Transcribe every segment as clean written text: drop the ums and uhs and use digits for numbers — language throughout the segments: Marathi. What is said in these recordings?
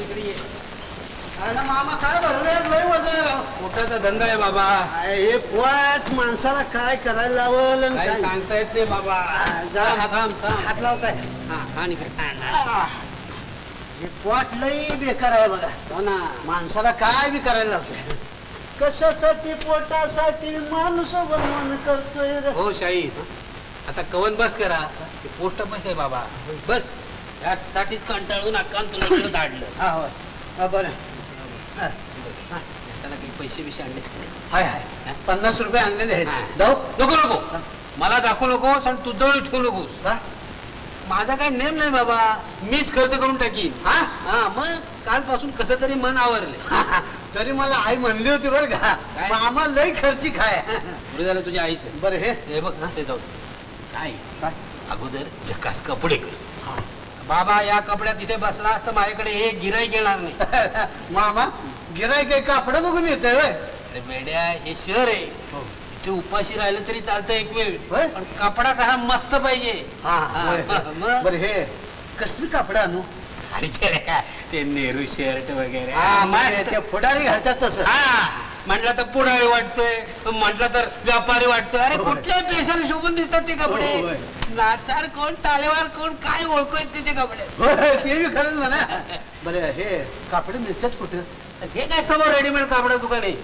इकडे ये. मामा काय भरले लय वजन राव. मोठाचा धंदा आहे बाबा. हे पोट माणसाला काय करायला लावल काय सांगता येत नाही बाबा. हात लावताय. हे पोट लई बेकार आहे बघा. हो ना. माणसाला काय बी करायला लावतोय. कशासाठी पोटासाठी माणूस मन करतोय. हो शाही आता कवन बस करा. ते पोस्ट बस आहे बाबा. बस यासाठीच कंटाळून अक्कान तुला इकडे धाडलं. हा बरं. त्याला काही पैसे बिशे आणलेस की नाही? हाय हाय 50 रुपये आणलेले आहेत. जाऊ नको नको मला दाखवू नकोस आणि तुझं ठेवू नकोस. माझा काही नेम नाही बाबा. मीच खर्च करून टाकीन. हा मग कालपासून कसं तरी मन आवरले. तरी मला आई म्हणली होती बरं का मामा लई खर्ची खाय. पुढे झालं तुझ्या आईचं. बरं हे बघ ते जाऊ. काय अगोदर झकास कपडे कर बाबा. या कपड्यात इथे बसला असता माझ्याकडे एक गिराईक येणार नाही. मामा गिराईक काही कापड बघून येत. अरे मेड्या हे शहर आहे. इथे उपाशी राहिलं तरी चालतं एक वेळ. पण कपडा कसा मस्त पाहिजे. बरं हे कसली कापड आणू. आणि काय ते नेहरू शर्ट वगैरे ते फुडारी घालतात तसं. म्हटलं तर पुढारी वाटतोय. म्हटलं तर व्यापारी वाटतोय. अरे कुठल्याही पेशाला शोभून दिसतात ते कपडे. नाचार कोण तालेवार कोण काय ओळखू येत ते कपडे. ते बी खरंच म्हणा. बरं हे कापडे मिळतात कुठे. हे काय समोर रेडीमेड कापड दुकान आहे.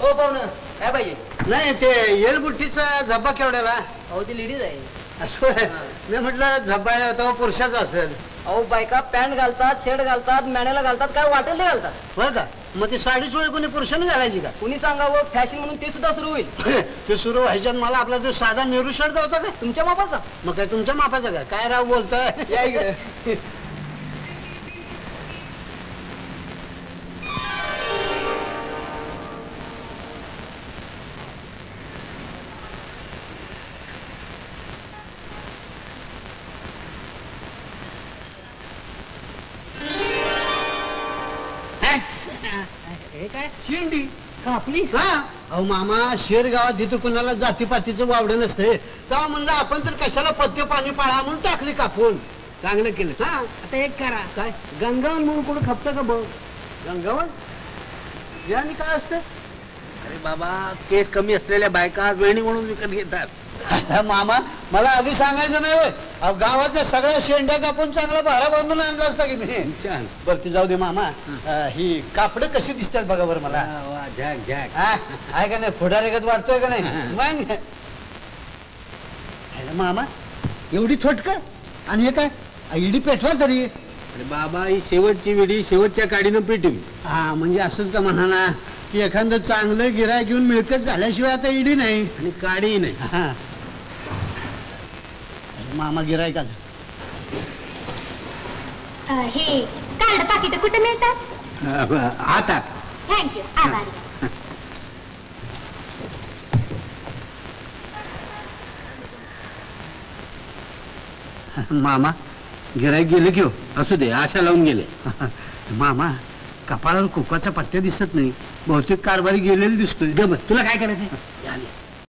हो पाहुण काय पाहिजे. नाही ते येलबुट्टीचा झब्बा केवढ्याला. अहो ती लेडीज आहे. असं मी म्हटलं झब्बा तो पुरुषाचा असेल. अहो बायका पॅन्ट घालतात शर्ट घालतात मॅनेला घालतात काय वाटेल ते घालतात. हो का मग ती साडी चोळी कोणी पुरुषाने घालायची का. कुणी सांगावं फॅशन म्हणून ते सुद्धा सुरू होईल. ते सुरू व्हायच्यात मला आपला जो साधा नेहरू शर्ट होता का तुमच्या मापाचा. मग काय तुमच्या मापाचा का काय राव बोलताय. या इकडे. काय शेंडी कापली. अहो मामा शेरगावात जिथं कुणाला जातीपातीचं वावड नसतंय तेव्हा म्हणलं आपण तर कशाला पथ्य पाणी पाळा म्हणून टाकली कापून. चांगलं केलं. आता एक करा काय गंगावन म्हणून कुठं खपतं का बघ. गंगावन याने काय असतं. अरे बाबा केस कमी असलेल्या बायका वेणी म्हणून विकत घेतात. मामा मला आधी सांगायचं नाही होय. गावाच्या सगळ्या शेंड्या कापून चांगला भाडा बांधून आणला असता की मी. बरं ती जाऊ दे मामा. ही कापड कशी दिसतात बघा बरं मला. झॅक झॅक आहे का नाही फुडारेगत वाटतोय का नाही. मग मामा एवढी छोटक आणि हे काय इडी पेटवा तरी. अरे बाबा ही शेवटची विडी शेवटच्या काडीनं पेटवी. हा म्हणजे असंच का म्हणा ना की एखादं चांगलं गिराय घेऊन मिळकत झाल्याशिवाय आता इडी नाही आणि काडी नाही. हा मामा गिराय का हे कार्ड पाकिट कुठे मिळतात. आता थँक्यू आभारी. मामा गिराईक गेले की हो. असू दे आशा लावून गेले. मामा कपाळावर कुकाचा पत्त्या दिसत नाही. बहुतेक कारभारी गेलेला दिसतोय. तुला काय करायचं.